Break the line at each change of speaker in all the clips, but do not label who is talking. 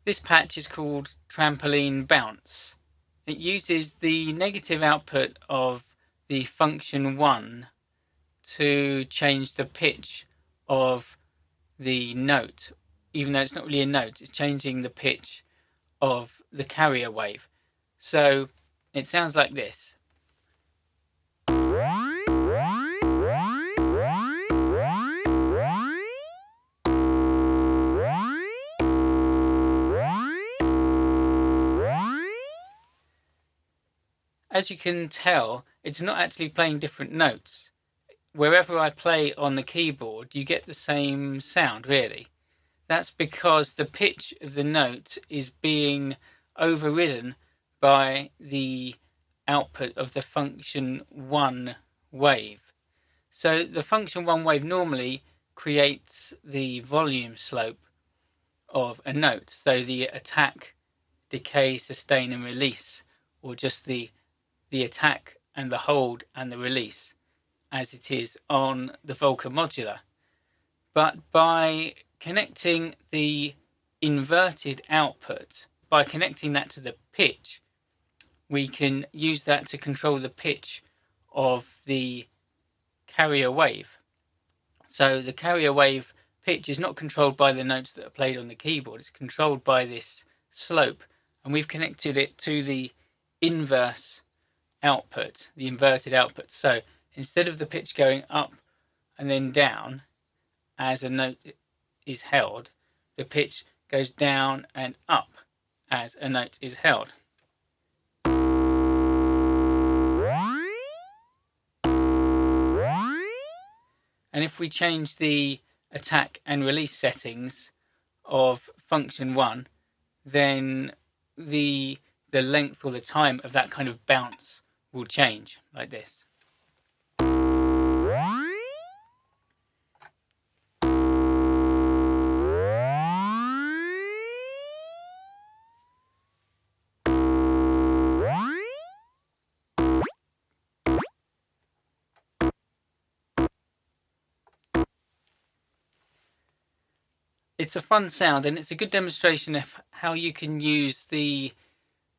This patch is called Trampoline Bounce. It uses the negative output of the function 1 to change the pitch of the note. Even though it's not really a note, it's changing the pitch of the carrier wave. So it sounds like this. As you can tell, it's not actually playing different notes. Wherever I play on the keyboard, you get the same sound, really. That's because the pitch of the note is being overridden by the output of the function 1 wave. So the function 1 wave normally creates the volume slope of a note. So the attack, decay, sustain and release, or just the attack and the hold and the release, as it is on the Volca Modular. But by connecting the inverted output, by connecting that to the pitch, we can use that to control the pitch of the carrier wave. So the carrier wave pitch is not controlled by the notes that are played on the keyboard, it's controlled by this slope, and we've connected it to the inverse output, the inverted output. So instead of the pitch going up and then down as a note is held, the pitch goes down and up as a note is held. And if we change the attack and release settings of function 1, then the length or the time of that kind of bounce will change like this. It's a fun sound, and it's a good demonstration of how you can use the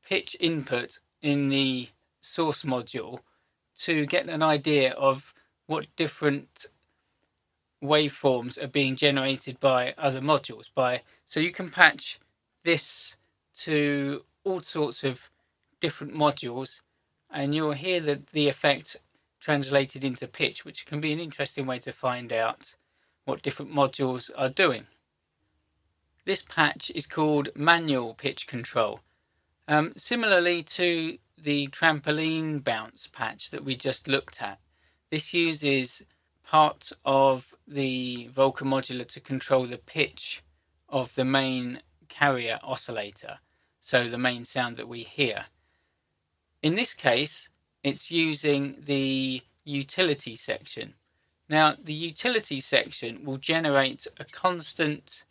pitch input in the source module to get an idea of what different waveforms are being generated by other modules. So you can patch this to all sorts of different modules, and you'll hear the effect translated into pitch, which can be an interesting way to find out what different modules are doing. This patch is called Manual Pitch Control. Similarly to the Trampoline Bounce patch that we just looked at, this uses part of the Volca Modular to control the pitch of the main carrier oscillator, so the main sound that we hear. In this case, it's using the utility section. Now, the utility section will generate a constant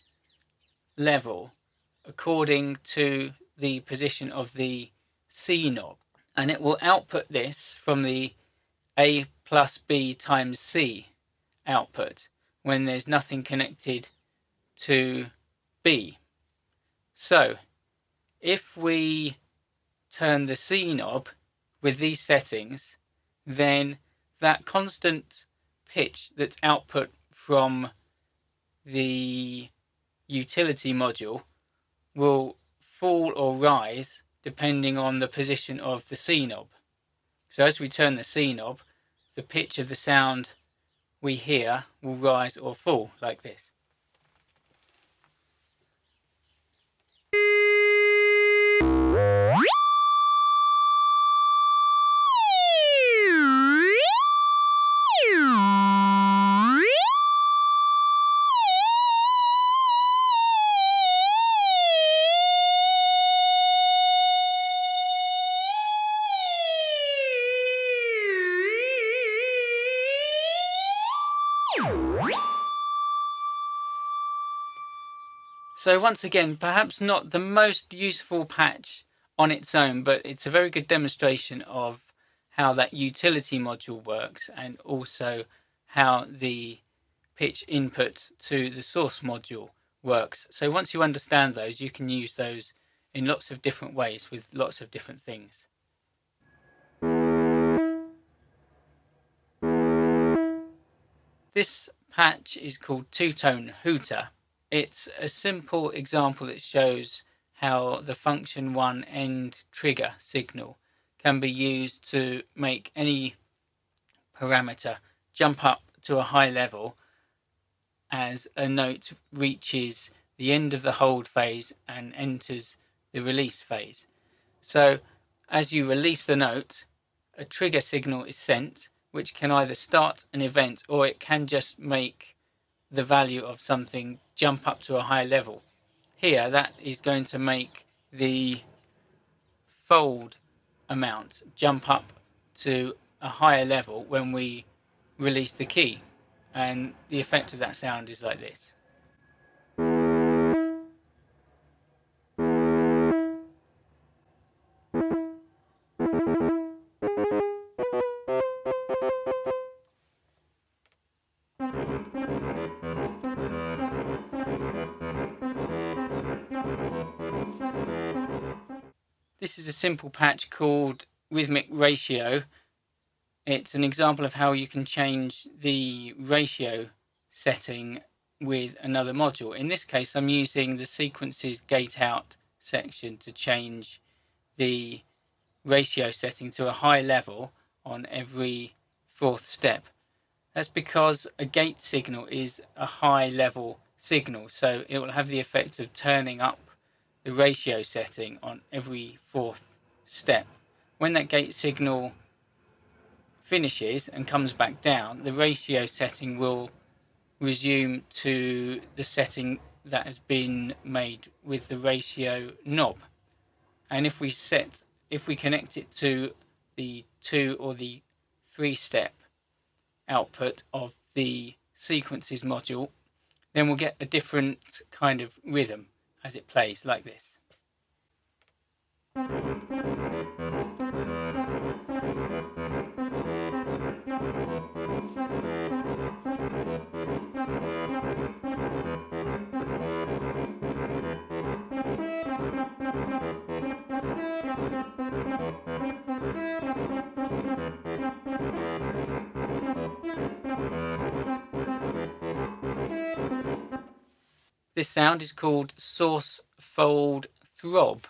level according to the position of the C knob, and it will output this from the A plus B times C output when there's nothing connected to B. So if we turn the C knob with these settings, then that constant pitch that's output from the utility module will fall or rise depending on the position of the C knob. So as we turn the C knob, the pitch of the sound we hear will rise or fall like this. So once again, perhaps not the most useful patch on its own, but it's a very good demonstration of how that utility module works, and also how the pitch input to the source module works. So once you understand those, you can use those in lots of different ways with lots of different things. This patch is called two-tone Hooter. It's a simple example that shows how the function 1 end trigger signal can be used to make any parameter jump up to a high level as a note reaches the end of the hold phase and enters the release phase. So as you release the note, a trigger signal is sent, which can either start an event or it can just make the value of something jump up to a higher level. Here, that is going to make the fold amount jump up to a higher level when we release the key. And the effect of that sound is like this. This is a simple patch called Rhythmic Ratio. It's an example of how you can change the ratio setting with another module. In this case, I'm using the sequences gate out section to change the ratio setting to a high level on every fourth step. That's because a gate signal is a high level signal, so it will have the effect of turning up the ratio setting on every fourth step. When that gate signal finishes and comes back down, the ratio setting will resume to the setting that has been made with the ratio knob. And if we connect it to the 2 or the 3 step output of the sequences module, then we'll get a different kind of rhythm as it plays like this. This sound is called source fold throb.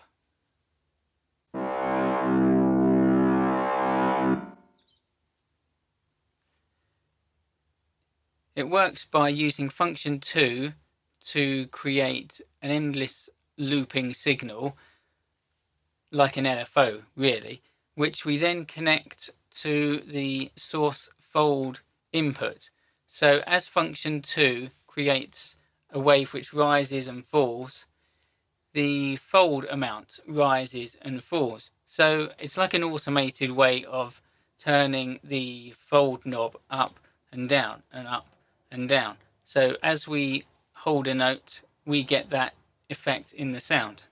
It works by using function 2 to create an endless looping signal, like an LFO really, which we then connect to the source fold input. So as function 2 creates a wave which rises and falls, the fold amount rises and falls. So it's like an automated way of turning the fold knob up and down and up and down. So as we hold a note, we get that effect in the sound.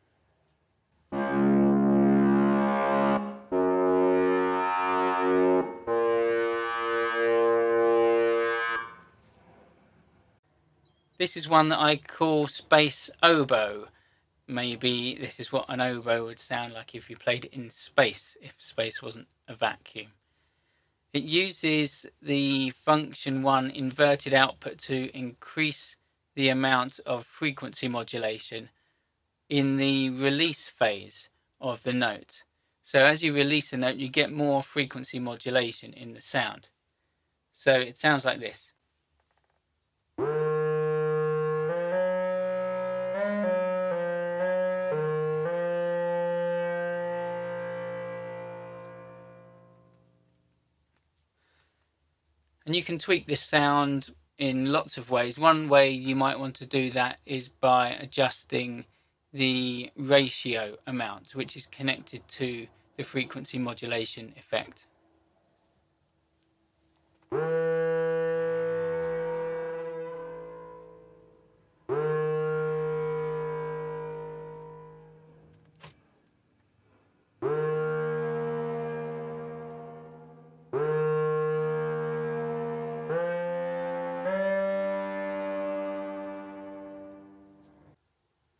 This is one that I call Space Oboe. Maybe this is what an oboe would sound like if you played it in space, if space wasn't a vacuum. It uses the function 1 inverted output to increase the amount of frequency modulation in the release phase of the note. So as you release a note, you get more frequency modulation in the sound. So it sounds like this. And you can tweak this sound in lots of ways. One way you might want to do that is by adjusting the ratio amount, which is connected to the frequency modulation effect.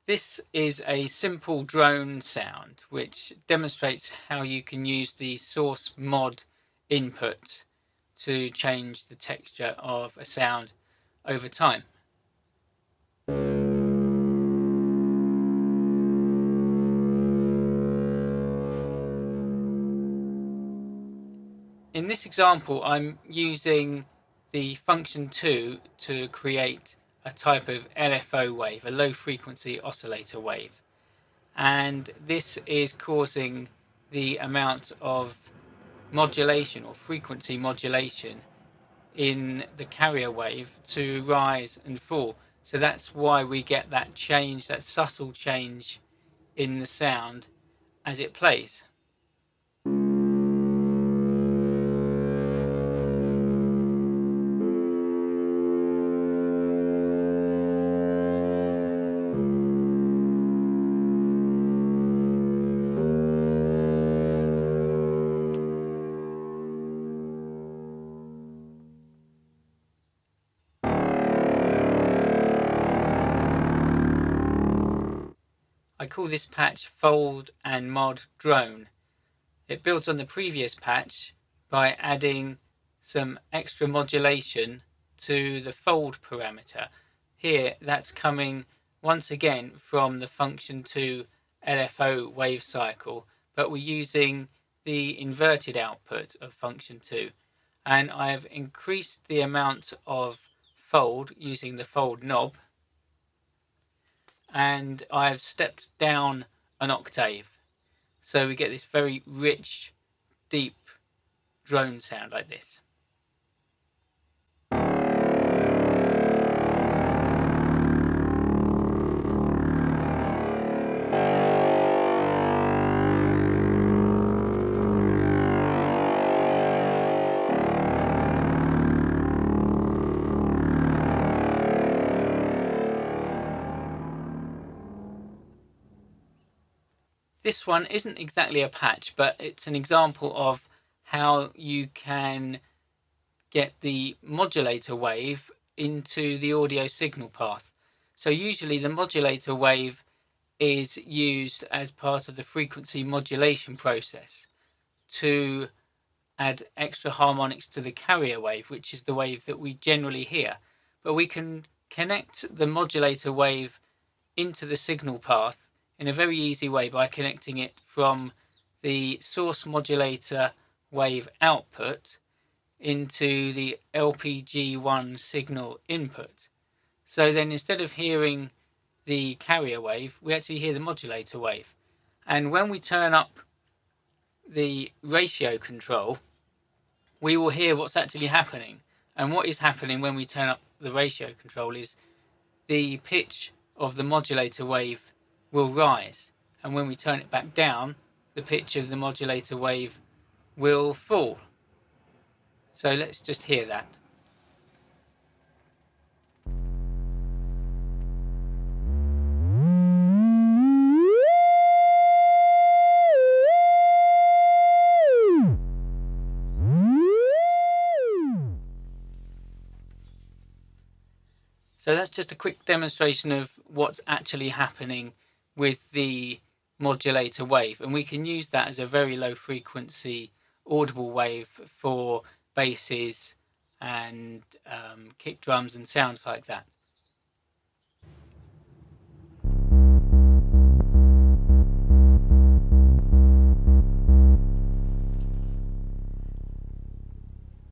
This is a simple drone sound which demonstrates how you can use the source mod input to change the texture of a sound over time. In this example, I'm using the function 2 to create a type of LFO wave, a low frequency oscillator wave. And this is causing the amount of modulation or frequency modulation in the carrier wave to rise and fall. So that's why we get that change, that subtle change in the sound as it plays. I call this patch Fold and Mod Drone. It builds on the previous patch by adding some extra modulation to the fold parameter. Here that's coming once again from the function 2 LFO wave cycle, but we're using the inverted output of function 2, and I've increased the amount of fold using the fold knob, and I've stepped down an octave, so we get this very rich, deep drone sound like this. This one isn't exactly a patch, but it's an example of how you can get the modulator wave into the audio signal path. So usually the modulator wave is used as part of the frequency modulation process to add extra harmonics to the carrier wave, which is the wave that we generally hear. But we can connect the modulator wave into the signal path in a very easy way by connecting it from the source modulator wave output into the LPG1 signal input. So then instead of hearing the carrier wave, we actually hear the modulator wave. And when we turn up the ratio control, we will hear what's actually happening. And what is happening when we turn up the ratio control is the pitch of the modulator wave will rise, and when we turn it back down, the pitch of the modulator wave will fall. So let's just hear that. So that's just a quick demonstration of what's actually happening with the modulator wave, and we can use that as a very low frequency audible wave for basses and kick drums and sounds like that.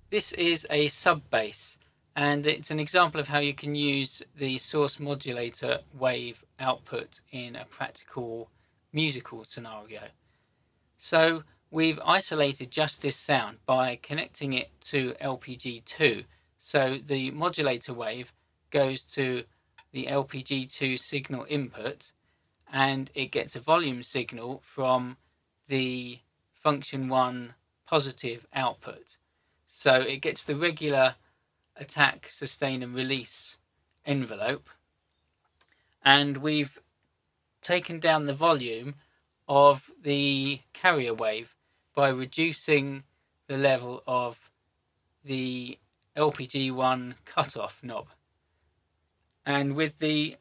This is a sub bass, and it's an example of how you can use the source modulator wave output in a practical musical scenario. So we've isolated just this sound by connecting it to LPG2. So the modulator wave goes to the LPG2 signal input, and it gets a volume signal from the function 1 positive output. So it gets the regular attack, sustain and release envelope, and we've taken down the volume of the carrier wave by reducing the level of the LPG1 cutoff knob. And with the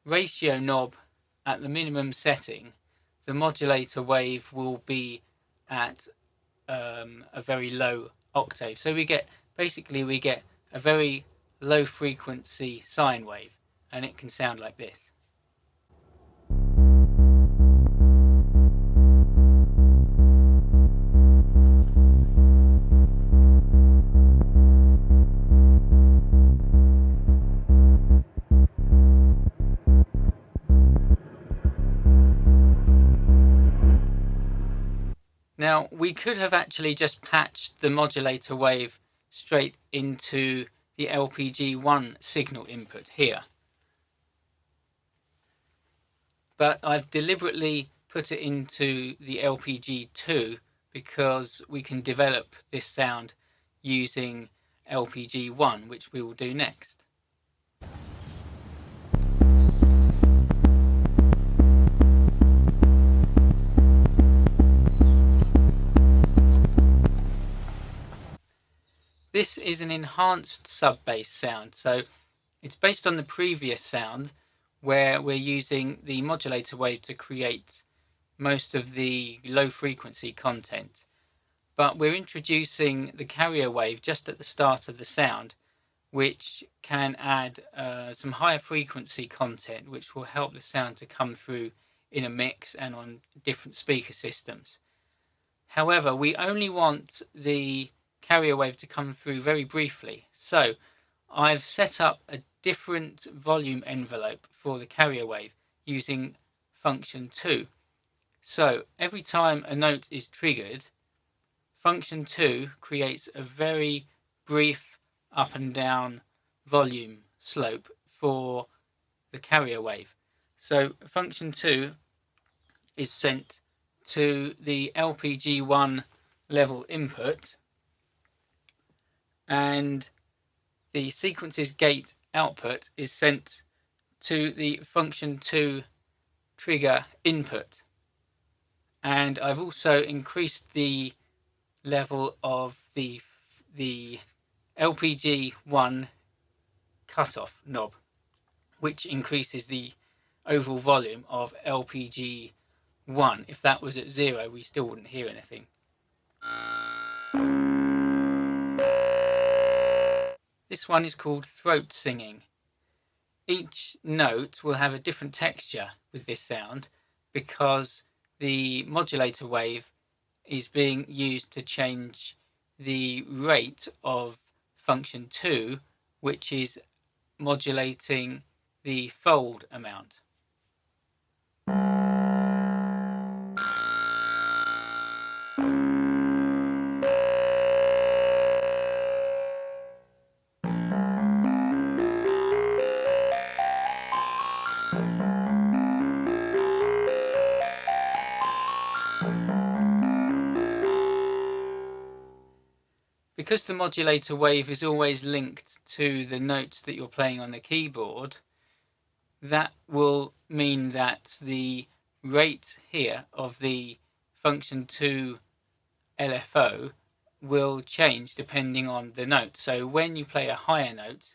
ratio knob at the minimum setting, the modulator wave will be at a very low octave. So we get a very low frequency sine wave, and it can sound like this. Now, we could have actually just patched the modulator wave straight into the LPG1 signal input here. But I've deliberately put it into the LPG2 because we can develop this sound using LPG1, which we will do next. This is an enhanced sub-bass sound, so it's based on the previous sound where we're using the modulator wave to create most of the low frequency content. But we're introducing the carrier wave just at the start of the sound, which can add some higher frequency content, which will help the sound to come through in a mix and on different speaker systems. However, we only want the carrier wave to come through very briefly. So I've set up a different volume envelope for the carrier wave using function 2. So every time a note is triggered, function 2 creates a very brief up and down volume slope for the carrier wave. So function 2 is sent to the LPG1 level input, and the sequences gate output is sent to the function 2 trigger input. And I've also increased the level of the LPG1 cutoff knob, which increases the overall volume of LPG1. If that was at 0, we still wouldn't hear anything. This one is called throat singing. Each note will have a different texture with this sound because the modulator wave is being used to change the rate of function 2, which is modulating the fold amount. Because the modulator wave is always linked to the notes that you're playing on the keyboard, that will mean that the rate here of the function 2 LFO will change depending on the note. So when you play a higher note,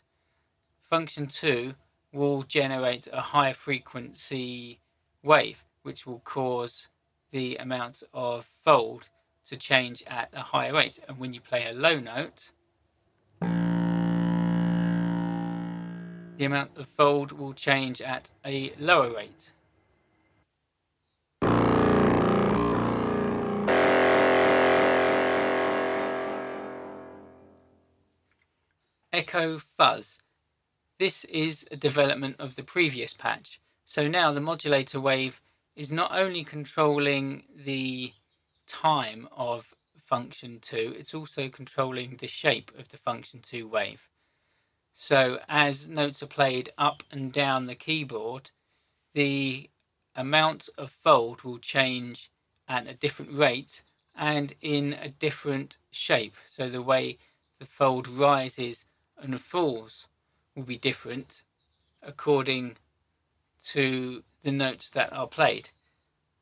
function 2 will generate a higher frequency wave, which will cause the amount of fold to change at a higher rate. And when you play a low note, the amount of fold will change at a lower rate. Echo Fuzz. This is a development of the previous patch. So now the modulator wave is not only controlling the time of function 2, it's also controlling the shape of the function 2 wave. So as notes are played up and down the keyboard, the amount of fold will change at a different rate and in a different shape. So the way the fold rises and falls will be different according to the notes that are played.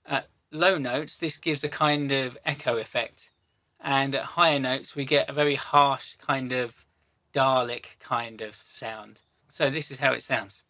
At low notes, this gives a kind of echo effect, and at higher notes we get a very harsh kind of Dalek kind of sound. So this is how it sounds.